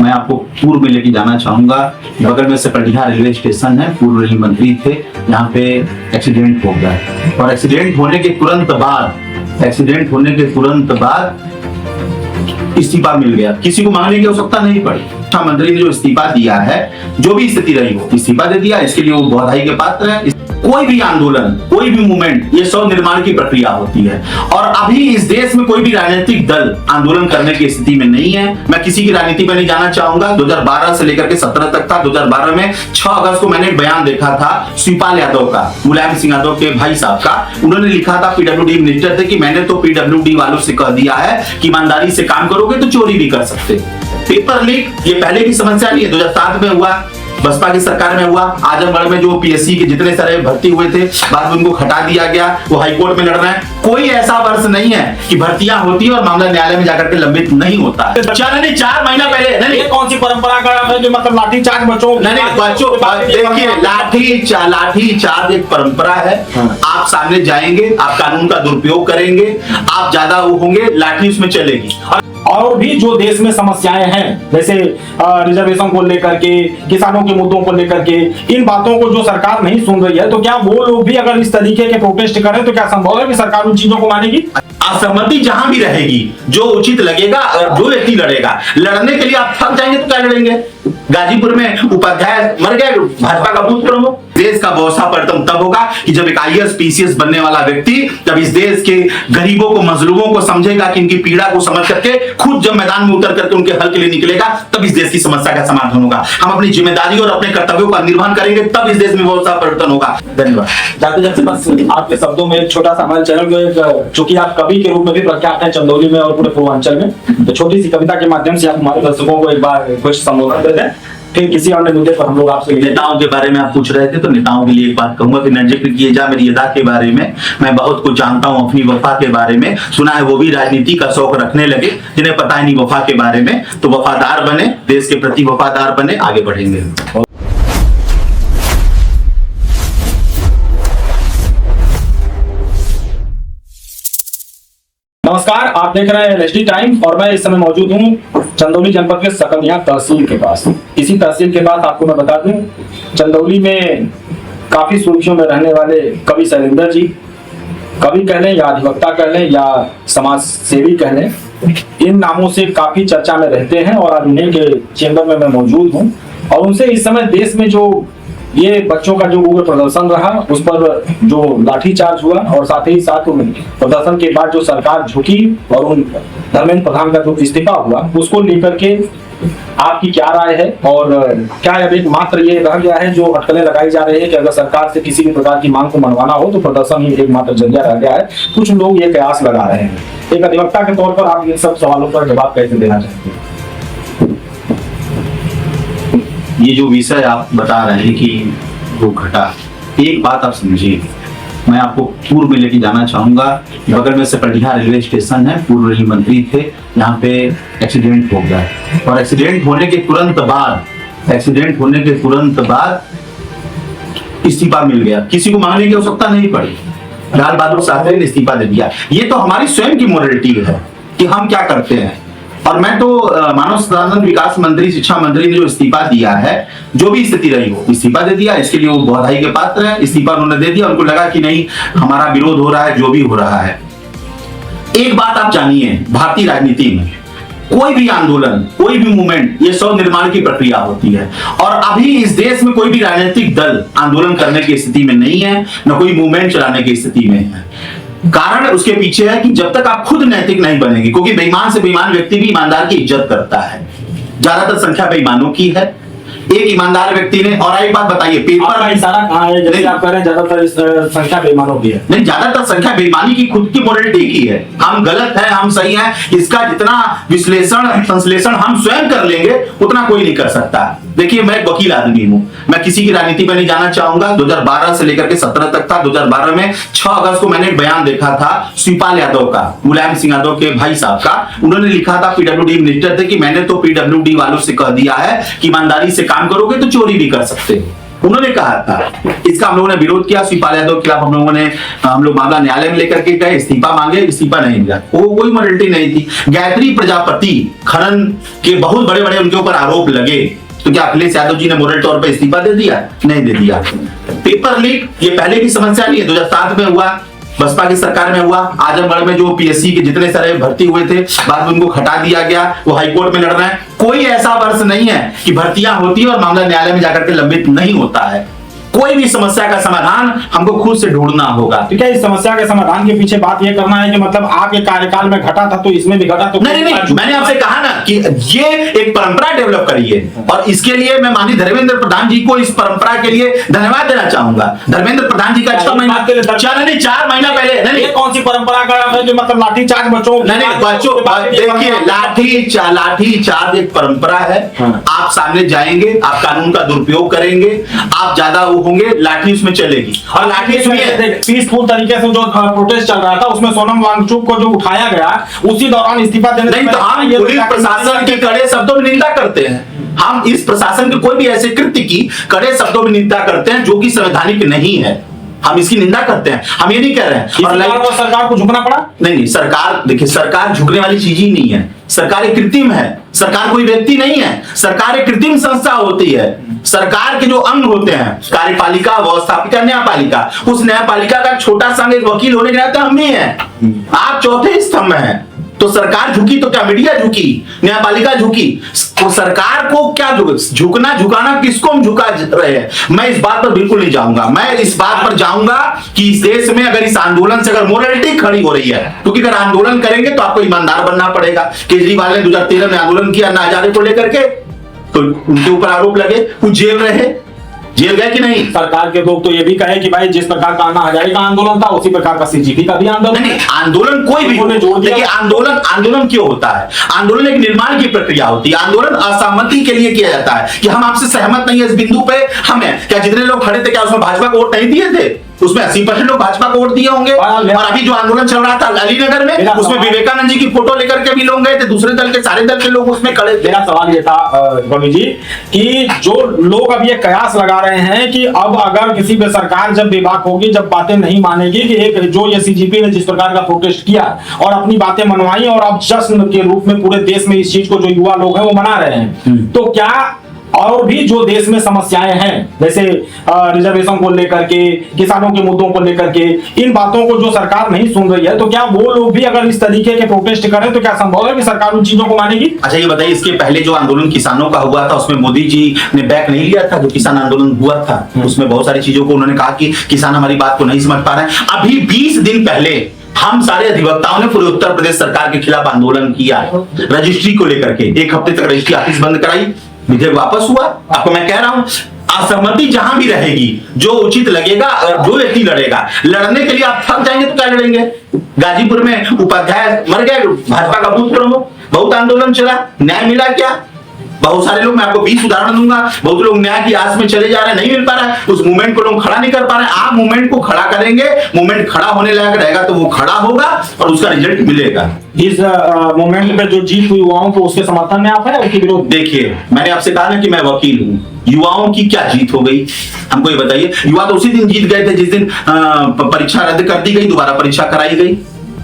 मैं आपको पूर्व में लेके जाना चाहूंगा। बगल में सपरिया रेलवे स्टेशन है, पूर्व रेल मंत्री थे, यहाँ पे एक्सीडेंट हो गया और एक्सीडेंट होने के तुरंत बाद इस्तीफा मिल गया। किसी को मांगने की आवश्यकता नहीं पड़ी। शिक्षा मंत्री ने जो इस्तीफा दिया है, जो भी स्थिति रही हो, इस्तीफा दे दिया। इसके लिए वो बधाई के पात्र है। कोई भी आंदोलन, कोई भी मूवमेंट, ये सब निर्माण की प्रक्रिया होती है और अभी इस देश में कोई भी राजनीतिक दल आंदोलन करने की स्थिति में नहीं है। मैं किसी की राजनीति में नहीं जाना चाहूंगा। 2012 से लेकर के 17 तक था। 2012 में 6 अगस्त को मैंने एक बयान देखा था शिवपाल यादव का, मुलायम सिंह यादव के भाई साहब का। उन्होंने लिखा था, पीडब्ल्यूडी मिनिस्टर थे, कि मैंने तो पीडब्ल्यूडी वालों से कह दिया है कि ईमानदारी से काम करोगे तो चोरी भी कर सकते। पेपर लीक ये पहले की समस्या नहीं है, 2007 में हुआ, बसपा की सरकार में हुआ। आजमगढ़ में जो पीएससी के जितने सारे भर्ती हुए थे, बाद में उनको हटा दिया गया, वो हाईकोर्ट में लड़ रहे हैं। कोई ऐसा वर्ष नहीं है कि भर्तियां होती है और मामला न्यायालय में जाकर के लंबित नहीं होता। 4 महीना पहले नहीं, कौन सी परंपरा का जो मतलब लाठीचार्ज बच्चों देखिए, लाठीचार्ज एक परंपरा है। आप सामने जाएंगे, आप कानून का दुरुपयोग करेंगे, आप ज्यादा वो होंगे, लाठी उसमें चलेगी। और भी जो देश में समस्याएं हैं, जैसे रिजर्वेशन को लेकर के, किसानों के मुद्दों को लेकर के, इन बातों को जो सरकार नहीं सुन रही है, तो क्या वो लोग भी अगर इस तरीके के प्रोटेस्ट करें तो क्या संभव है कि सरकार उन चीजों को मानेगी? असहमति जहां भी रहेगी, जो उचित लगेगा, जो व्यक्ति लड़ेगा, लड़ने के लिए आप थक जाएंगे तो क्या लड़ेंगे? गाजीपुर में उपाध्याय मर गए, भाजपा का बूथ प्रमुख। देश का बौसापन तब होगा कि जब एक आईएएस पीसीएस बनने वाला व्यक्ति जब इस देश के गरीबों को, मजलूमों को समझेगा कि इनकी पीड़ा को समझ करके खुद जब मैदान में उतर करके उनके हल के लिए निकलेगा, तब इस देश की समस्या का समाधान होगा। हम अपनी जिम्मेदारी और अपने कर्तव्यों का निर्वहन करेंगे, तब इस देश में बहुत सा परिवर्तन होगा। धन्यवाद। जाते जाते बस आपके शब्दों में एक छोटा सा, हमारे चैनल को चूंकि आप कवि के रूप में भी प्रख्यात हैं चंदौली में और पूरे पूर्वांचल में, तो छोटी सी कविता के माध्यम से आप हमारे दर्शकों को एक बार कुछ संबोधन देते हैं, फिर किसी अन्य मुद्दे पर हम लोग आपसे। नेताओं के बारे में आप पूछ रहे थे, तो नेताओं के लिए एक बात कहूंगा कि जिक्र किए जा मेरी अदा के बारे में। मैं बहुत कुछ जानता हूं अपनी वफा के बारे में। सुना है वो भी राजनीति का शौक रखने लगे, जिन्हें पता ही नहीं वफा के बारे में। तो वफादार बने, देश के प्रति वफादार बने, आगे बढ़ेंगे। नमस्कार, आप देख रहे हैं एलएसडी टाइम और मैं इस समय मौजूद हूं चंदौली जनपद के सकलिया तहसील के पास। इसी तहसील के पास आपको मैं बता दूं, चंदौली में काफी सुर्खियों में रहने वाले कवि शैलेंद्र जी, कवि कह लें या अधिवक्ता कह लें या समाज सेवी कह लें, इन नामों से काफी चर्चा में रहते हैं और आज उन्हीं के चेंबर में मैं मौजूद हूँ। और उनसे इस समय देश में जो ये बच्चों का जो उग्र प्रदर्शन रहा, उस पर जो लाठीचार्ज हुआ और साथ ही साथ प्रदर्शन के बाद जो सरकार झुकी और उन धर्मेंद्र प्रधान का जो इस्तीफा हुआ, उसको लेकर के आपकी क्या राय है? और क्या अब एक मात्र ये रह गया है जो अटकलें लगाई जा रही है कि अगर सरकार से किसी भी प्रकार की मांग को मनवाना हो तो प्रदर्शन ही एक मात्र जरिया रह गया है? कुछ लोग ये कयास लगा रहे हैं। एक अधिवक्ता के तौर पर आप इन सब सवालों पर जवाब कैसे देना चाहते हैं? ये जो विषय आप बता रहे हैं कि वो घटा, एक बात आप समझिए, मैं आपको पूर्व में लेके जाना चाहूंगा। बगल में सपरिया रेलवे स्टेशन है, पूर्व रेल मंत्री थे, यहाँ पे एक्सीडेंट हो गया और एक्सीडेंट होने के तुरंत बाद इस्तीफा मिल गया। किसी को मांगने की आवश्यकता नहीं पड़ी। लाल बहादुर शास्त्री ने इस्तीफा दे दिया। ये तो हमारी स्वयं की मोरालिटी है कि हम क्या करते हैं। और मैं तो मानव संसाधन विकास मंत्री, शिक्षा मंत्री ने जो इस्तीफा दिया है, जो भी स्थिति रही हो, इस्तीफा दे दिया। इसके लिए वो बधाई के पात्र है। इस्तीफा उन्होंने दे दिया, उनको लगा कि नहीं हमारा विरोध हो रहा है, जो भी हो रहा है। एक बात आप जानिए, भारतीय राजनीति में कोई भी आंदोलन, कोई भी मूवमेंट, ये सब निर्माण की प्रक्रिया होती है और अभी इस देश में कोई भी राजनीतिक दल आंदोलन करने की स्थिति में नहीं है, न कोई मूवमेंट चलाने की स्थिति में है। कारण उसके पीछे है कि जब तक आप खुद नैतिक नहीं बनेंगे, क्योंकि बेईमान से बेईमान व्यक्ति भी ईमानदार की इज्जत करता है। ज्यादातर संख्या बेईमानों की है। एक ईमानदार व्यक्ति ने, और एक बात बताइए, पेपर का इशारा कहाँ है? जैसे आप कह रहे हैं ज्यादातर संख्या बेईमानों की है। नहीं, ज्यादातर संख्या बेईमानी की खुद की मोरालिटी की है। हम गलत है, हम सही है, इसका जितना विश्लेषण संश्लेषण हम स्वयं कर लेंगे उतना कोई नहीं कर सकता। देखिए, मैं एक वकील आदमी हूं, मैं किसी की राजनीति में नहीं जाना चाहूंगा। 2012 से लेकर के 17 तक था। 2012 में 6 अगस्त को मैंने एक बयान देखा था शिवपाल यादव का, मुलायम सिंह यादव के भाई साहब का। उन्होंने लिखा था, पीडब्ल्यूडी मिनिस्टर थे, कि मैंने तो पीडब्ल्यूडी वालों से कह दिया है कि ईमानदारी से काम करोगे तो चोरी भी कर सकते हो। उन्होंने कहा था, इसका हम लोगों ने विरोध किया। शिवपाल यादव के खिलाफ हम लोग मामला न्यायालय में लेकर के गए, इस्तीफा मांगे, इस्तीफा नहीं मिला। वो कोई मॉडलिटी नहीं थी। गायत्री प्रजापति खनन के बहुत बड़े बड़े उनके ऊपर आरोप लगे, तो क्या अखिलेश यादव जी ने मोरल तौर पर इस्तीफा दे दिया? नहीं दे दिया। पेपर लीक ये पहले की समस्या नहीं है, 2007 में हुआ, बसपा की सरकार में हुआ। आजमगढ़ में जो पीएससी के जितने सारे भर्ती हुए थे, बाद में उनको हटा दिया गया, वो हाईकोर्ट में लड़ रहे हैं। कोई ऐसा वर्ष नहीं है कि भर्तियां होती है और मामला न्यायालय में जाकर के लंबित नहीं होता है। कोई भी समस्या का समाधान हमको खुद से ढूंढना होगा। तो क्या इस समस्या के समाधान के पीछे बात यह करना है कि मतलब आपके कार्यकाल में घटा था तो इसमें भी घटा? तो नहीं, मैंने आपसे कहा ना कि ये एक परंपरा डेवलप करी है, और इसके लिए मैं माननीय धर्मेंद्र प्रधान जी को इस परंपरा के लिए धन्यवाद देना चाहूंगा। धर्मेंद्र प्रधान जी का 4 महीना पहले नहीं, कौन सी परंपरा का जो मतलब लाठीचार्ज बच्चों? बच्चों देखिए, लाठीचार्ज एक परंपरा है। आप सामने जाएंगे, आप कानून का दुरुपयोग करेंगे, आप ज्यादा होंगे, लाठी उसमें चलेगी। और लाठी पीसफुल तरीके से जो प्रोटेस्ट चल रहा था उसमें सोनम वांगचुक को जो उठाया गया, उसी दौरान इस्तीफा देने नहीं, तो हम पुलिस प्रशासन की कड़े शब्दों में निंदा करते हैं। हम इस प्रशासन के कोई भी ऐसे कृत्य की कड़े शब्दों में निंदा करते हैं जो कि संवैधानिक नहीं है। हम इसकी निंदा करते हैं, हम ये नहीं कह रहे हैं। और सरकार को झुकना पड़ा? नहीं, सरकार देखिए, सरकार झुकने वाली चीज ही नहीं है। सरकार एक कृत्रिम है, सरकार कोई व्यक्ति नहीं है। सरकार एक कृत्रिम संस्था होती है। सरकार के जो अंग होते हैं, कार्यपालिका, व्यवस्थापिका, न्यायपालिका, उस न्यायपालिका का छोटा सा एक वकील होने के नाते हम भी हैं। आप चौथे स्तंभ हैं। तो सरकार झुकी तो क्या मीडिया झुकी, न्यायपालिका झुकी? तो सरकार को क्या झुकना झुकाना, किसको हम झुका रहे हैं? मैं इस बात पर बिल्कुल नहीं जाऊंगा। मैं इस बात पर जाऊंगा कि इस देश में अगर इस आंदोलन से अगर मोरालिटी खड़ी हो रही है, क्योंकि अगर आंदोलन करेंगे तो आपको ईमानदार बनना पड़ेगा। केजरीवाल ने 2013 में आंदोलन किया ना हजारे को लेकर के, तो उनके ऊपर आरोप लगे, वो जेल रहे, जेल गए कि नहीं? सरकार के लोग तो ये भी कहे कि भाई जिस प्रकार का अन्ना हजारे का आंदोलन था उसी प्रकार का सीजीपी का भी आंदोलन। नहीं, आंदोलन कोई भी देखिए, आंदोलन क्यों होता है? आंदोलन एक निर्माण की प्रक्रिया होती है। आंदोलन असहमति के लिए किया जाता है कि हम आपसे सहमत नहीं है इस बिंदु पे। हमें क्या जितने लोग खड़े थे, क्या उसमें भाजपा को वोट नहीं दिए थे? उसमें 80% लोग भाजपा को वोट दिए होंगे। और अभी जो आंदोलन चल रहा था अलीनगर में, उसमें विवेकानंद जी की फोटो लेकर के भी लोग गए थे, दूसरे दल के सारे दल के लोग उसमें खड़े थे। मेरा सवाल ये था रवि जी कि जो लोग अब ये कयास लगा रहे हैं कि अब अगर किसी पे सरकार जब बेबाक होगी, जब बातें नहीं मानेगी, कि एक जो ये सीजीपी ने जिस प्रकार का प्रोटेस्ट किया और अपनी बातें मनवाई और अब जश्न के रूप में पूरे देश में इस चीज को जो युवा लोग हैं वो मना रहे हैं, तो क्या और भी जो देश में समस्याएं हैं, जैसे रिजर्वेशन को लेकर के, किसानों के मुद्दों को लेकर के, इन बातों को जो सरकार नहीं सुन रही है, तो क्या वो लोग भी अगर इस तरीके के प्रोटेस्ट करें तो क्या संभव है कि सरकार उन चीजों को मानेगी? अच्छा ये बताइए, इसके पहले जो आंदोलन किसानों का हुआ था उसमें मोदी जी ने बैक नहीं लिया था? जो किसान आंदोलन हुआ था उसमें बहुत सारी चीजों को उन्होंने कहा कि किसान हमारी बात को नहीं समझ पा रहे हैं। अभी 20 दिन पहले हम सारे अधिवक्ताओं ने पूरे उत्तर प्रदेश सरकार के खिलाफ आंदोलन किया, रजिस्ट्री को लेकर के। 1 हफ्ते तक रजिस्ट्री ऑफिस बंद कराई, विधेयक वापस हुआ। आपको मैं कह रहा हूं, असहमति जहां भी रहेगी, जो उचित लगेगा और जो व्यक्ति लड़ेगा, लड़ने के लिए आप थक जाएंगे तो क्या लड़ेंगे? गाजीपुर में उपाध्याय मर गए, भाजपा का बूथ प्रमुख, बहुत आंदोलन चला, न्याय मिला क्या? बहुत सारे लोग, मैं आपको 20 उदाहरण दूंगा, बहुत लोग न्याय की आस में चले जा रहे हैं, नहीं मिल पा रहा है, उस मूवमेंट को लोग खड़ा नहीं कर पा रहे हैं। आप मूवमेंट को खड़ा करेंगे, मूवमेंट खड़ा होने लायक रहेगा तो वो खड़ा होगा और उसका रिजल्ट मिलेगा। इस मूवमेंट पे जो जीत हुई युवाओं को, उसके समर्थन में आप है उसके विरोध? देखिए, मैंने आपसे कहा ना कि मैं वकील हूं, युवाओं की क्या जीत हो गई हमको ये बताइए। युवा तो उसी दिन जीत गए थे जिस दिन परीक्षा रद्द कर दी गई, दोबारा परीक्षा कराई गई।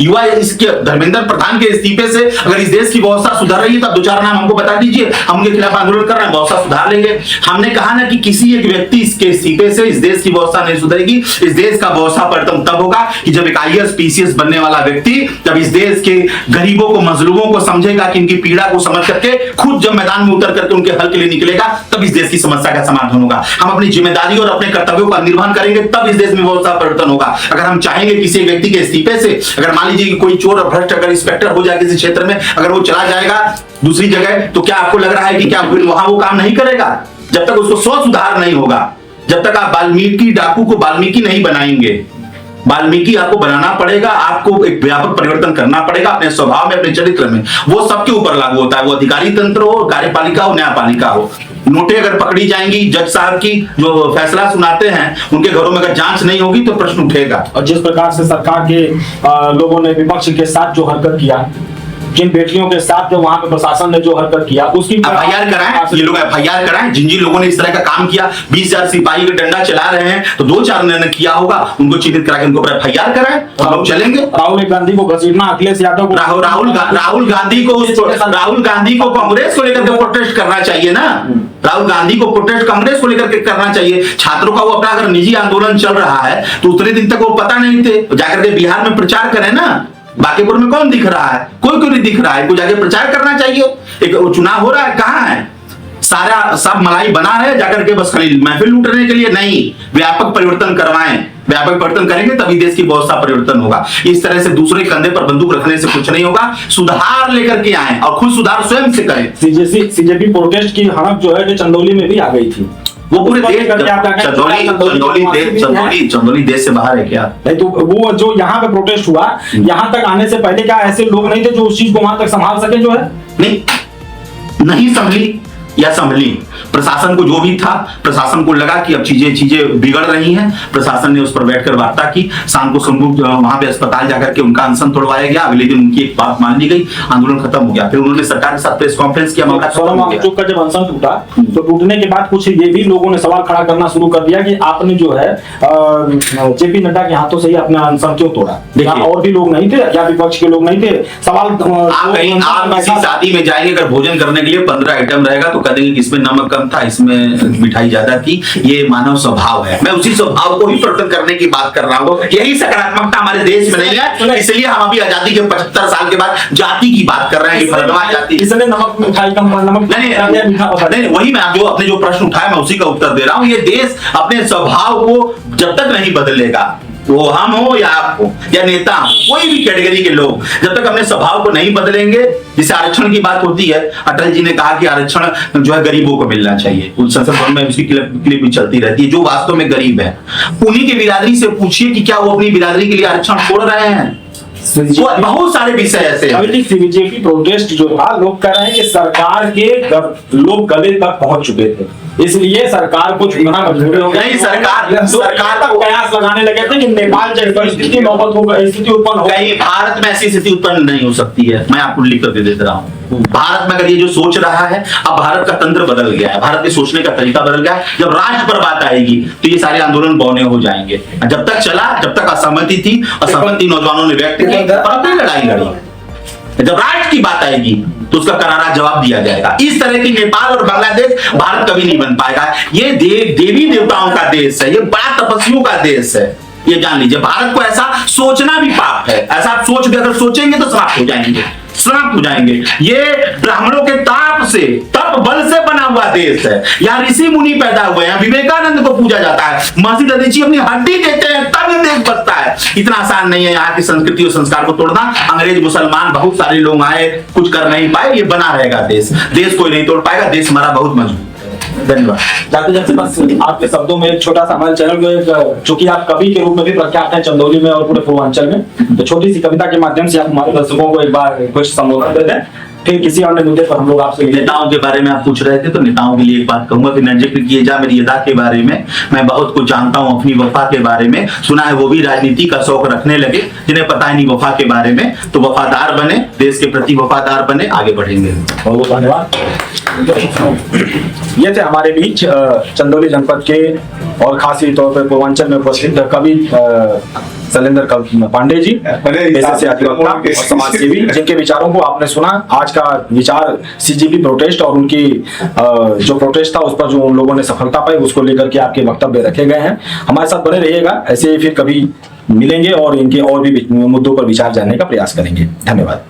युवा इसके धर्मेंद्र प्रधान के इस्तीफे से अगर इस देश की व्यवस्था सुधर रही है तो 2-4 नाम हमको बता दीजिए, हम उनके खिलाफ आंदोलन कर रहे हैं, व्यवस्था सुधार लेंगे। हमने कहा ना कि किसी एक व्यक्ति के इस्तीफे से इस देश की व्यवस्था नहीं सुधरेगी। इस देश का व्यवस्था परिवर्तन तब होगा कि जब एक IAS PCS बनने वाला व्यक्ति जब इस देश के गरीबों को, मजलूमों को समझेगा कि इनकी पीड़ा को समझ करके खुद जब मैदान में उतर करके उनके हल के लिए निकलेगा, तब इस देश की समस्या का समाधान होगा। हम अपनी जिम्मेदारी और अपने कर्तव्यों का निर्वहन करेंगे, तब इस देश में व्यवस्था परिवर्तन होगा। अगर हम चाहेंगे किसी व्यक्ति के इस्तीफे से, अगर मान लीजिए कि कोई चोर भ्रष्ट अगर इंस्पेक्टर हो जाए किसी क्षेत्र में, अगर वो चला जाएगा दूसरी जगह, तो क्या आपको लग रहा है कि क्या वहां वो काम नहीं करेगा? जब तक उसको स्व सुधार नहीं होगा, जब तक आप वाल्मीकि डाकू को वाल्मीकि नहीं बनाएंगे, वाल्मीकि आपको बनाना पड़ेगा। आपको एक व्यापक परिवर्तन करना पड़ेगा अपने स्वभाव में, अपने चरित्र में। वो सबके ऊपर लागू होता है, वो अधिकारी तंत्र हो, कार्यपालिका हो, न्यायपालिका हो। नोटें अगर पकड़ी जाएंगी, जज साहब की जो फैसला सुनाते हैं उनके घरों में अगर जांच नहीं होगी तो प्रश्न उठेगा। और जिस प्रकार से सरकार के लोगों ने विपक्ष के साथ जो हरकत किया, जिन बेटियों के साथ जो वहां पे प्रशासन ने जो हरकत किया उसकी एफआईआर कराएं, ये लोग एफआईआर कराएं। जिन जिन लोगों ने इस तरह का काम किया, 20,000 सिपाही का डंडा चला रहे हैं, तो 2-4 ने किया होगा, उनको चिन्हित करा के उनको एफआईआर कराएं, हम लोग चलेंगे। राहुल गांधी को घसीटना, अखिलेश यादव को, राहुल गांधी को कांग्रेस को लेकर के प्रोटेस्ट करना चाहिए ना। राहुल गांधी को प्रोटेस्ट कांग्रेस को लेकर के करना चाहिए। छात्रों का वो अपना अगर निजी आंदोलन चल रहा है तो उतने दिन तक वो पता नहीं थे, जाकर के बिहार में प्रचार करें ना। बांकीपुर में कौन दिख रहा है? कोई क्यों नहीं दिख रहा है? कोई जाके प्रचार करना चाहिए। एक चुनाव हो रहा है, कहाँ है? सारा सब मलाई बना है, जाकर के बस खाली महफिल लूटने के लिए नहीं, व्यापक परिवर्तन करवाएं। व्यापक परिवर्तन करेंगे तभी देश की व्यवस्था परिवर्तन होगा। इस तरह से दूसरे कंधे पर बंदूक रखने से कुछ नहीं होगा। सुधार लेकर के आए और खुद सुधार स्वयं से करें। सीजेपी प्रोटेस्ट की हड़प जो है चंदौली में भी आ गई थी। वो पूरे देश, चंदौली देश से बाहर है क्या? नहीं तो वो जो यहाँ पे प्रोटेस्ट हुआ, यहाँ तक आने से पहले क्या ऐसे लोग नहीं थे जो उस चीज को वहां तक संभाल सके? जो है नहीं संभली या संभली। प्रशासन को जो भी था, प्रशासन को लगा कि अब चीजें बिगड़ रही हैं, प्रशासन ने उस पर बैठकर वार्ता की। शाम को वहां पे अस्पताल जाकर के उनका अनशन तोड़वाया गया। अगले दिन उनकी एक बात मान ली गई, आंदोलन खत्म हो गया। फिर उन्होंने सरकार के साथ प्रेस कॉन्फ्रेंस किया। का जब अनशन टूटा तो टूटने के बाद कुछ ये भी लोगों ने सवाल खड़ा करना शुरू कर दिया कि आपने जो है जेपी नड्डा के हाथों से ही अपना अनशन क्यों तोड़ा? और भी लोग नहीं थे या विपक्ष के लोग नहीं थे? सवाल आप किसी शादी में जाएंगे, अगर भोजन करने के लिए 15 आइटम रहेगा तो कहेंगे कि इसमें नमक कम था, इसमें मिठाई ज्यादा थी। ये मानव स्वभाव है। मैं उसी स्वभाव को ही प्रकट करने की बात कर रहा हूँ। यही सकारात्मकता हमारे देश में नहीं है, इसलिए हम अभी आजादी के 75 साल के बाद जाति की बात कर रहे हैं कि भरतवाज जाति, इसने नमक मिठाई कम, नमक नहीं। वही मैं जो अपने जो प्रश्न उठाया मैं उसी का उत्तर दे रहा हूँ। ये देश अपने स्वभाव को जब तक नहीं बदलेगा, वो हम हो या आप हो या नेता हो, कोई भी कैटेगरी के लोग, जब तक अपने स्वभाव को नहीं बदलेंगे। जिसे आरक्षण की बात होती है, अटल जी ने कहा कि आरक्षण जो है गरीबों को मिलना चाहिए। उस संसद भवन में उसकी क्लिप भी चलती रहती है। जो वास्तव में गरीब है उन्हीं की बिरादरी से पूछिए कि क्या वो अपनी बिरादरी के लिए आरक्षण छोड़ रहे हैं। बहुत सारे विषय ऐसे हैं। बीजेपी प्रोटेस्ट जो था, लोग कह रहे हैं कि सरकार के लोग गले तक पहुंच चुके थे, इसलिए सरकार को चुनना मजबूर हो गया। नहीं, सरकार का कयास लगाने लगे थे कि नेपाल जैसी स्थिति उत्पन्न हो गई। भारत में ऐसी स्थिति उत्पन्न नहीं हो सकती है। मैं आपको लिख कर दे रहा हूँ। भारत में अगर ये जो सोच रहा है, अब भारत का तंत्र बदल गया है, भारत के सोचने का तरीका बदल गया है। जब राष्ट्र पर बात आएगी तो ये सारे आंदोलन बौने हो जाएंगे। जब तक चला, जब तक असहमति थी, असहमति नौजवानों ने व्यक्त की, अपनी लड़ाई लड़ी। जब राष्ट्र की बात आएगी तो उसका करारा जवाब दिया जाएगा। इस तरह की नेपाल और बांग्लादेश भारत कभी नहीं बन पाएगा। ये देवी देवताओं का देश है, ये बड़ा तपस्वियों का देश है। ये जान लीजिए, भारत को ऐसा सोचना भी पाप है। ऐसा आप सोच भी अगर सोचेंगे तो समाप्त हो जाएंगे, समाप्त हो जाएंगे। ये ब्राह्मणों के ताप से, तप बल से बना हुआ देश है। यहाँ ऋषि मुनि पैदा हुए हैं, विवेकानंद को पूजा जाता है, महर्षि दधीची अपनी हड्डी देते हैं तब ये देश बचता है। इतना आसान नहीं है यहाँ की संस्कृति और संस्कार को तोड़ना। अंग्रेज मुसलमान बहुत सारे लोग आए, कुछ कर नहीं पाए। ये बना रहेगा देश, देश कोई नहीं तोड़ पाएगा। देश हमारा बहुत मजबूत है। धन्यवाद। जाते जाते बस आपके शब्दों में एक छोटा सा, हमारे चैनल को चूंकि आप कवि के रूप में भी प्रख्यात हैं चंदौली में और पूरे पूर्वांचल में, तो छोटी सी कविता के माध्यम से आप हमारे दर्शकों को एक बार कुछ संबोधन दे दें। फिर किसी अन्य मुद्दे पर हम लोग आपसे, नेताओं के बारे में आप पूछ रहे थे तो नेताओं के लिए एक बात कहूंगा कि न जिक्र किए जा मेरी अदा के बारे में। मैं बहुत कुछ जानता हूं अपनी वफा के बारे में। सुना है वो भी राजनीति का शौक रखने लगे, जिन्हें पता ही नहीं वफा के बारे में। तो वफादार बने, देश के प्रति वफादार बने, आगे बढ़ेंगे। बहुत बहुत धन्यवाद। ये थे हमारे बीच चंदौली जनपद के और खासी तौर पर पूर्वांचल में उपस्थित कवि शैलेंद्र पांडे जी, पेशे से अधिवक्ता और समाजसेवी, जिनके विचारों को आपने सुना। आज का विचार सीजेपी प्रोटेस्ट और उनकी जो प्रोटेस्ट था उस पर जो उन लोगों ने सफलता पाई उसको लेकर के आपके वक्तव्य रखे गए हैं। हमारे साथ बने रहिएगा, ऐसे फिर कभी मिलेंगे और इनके और भी मुद्दों पर विचार जानने का प्रयास करेंगे। धन्यवाद।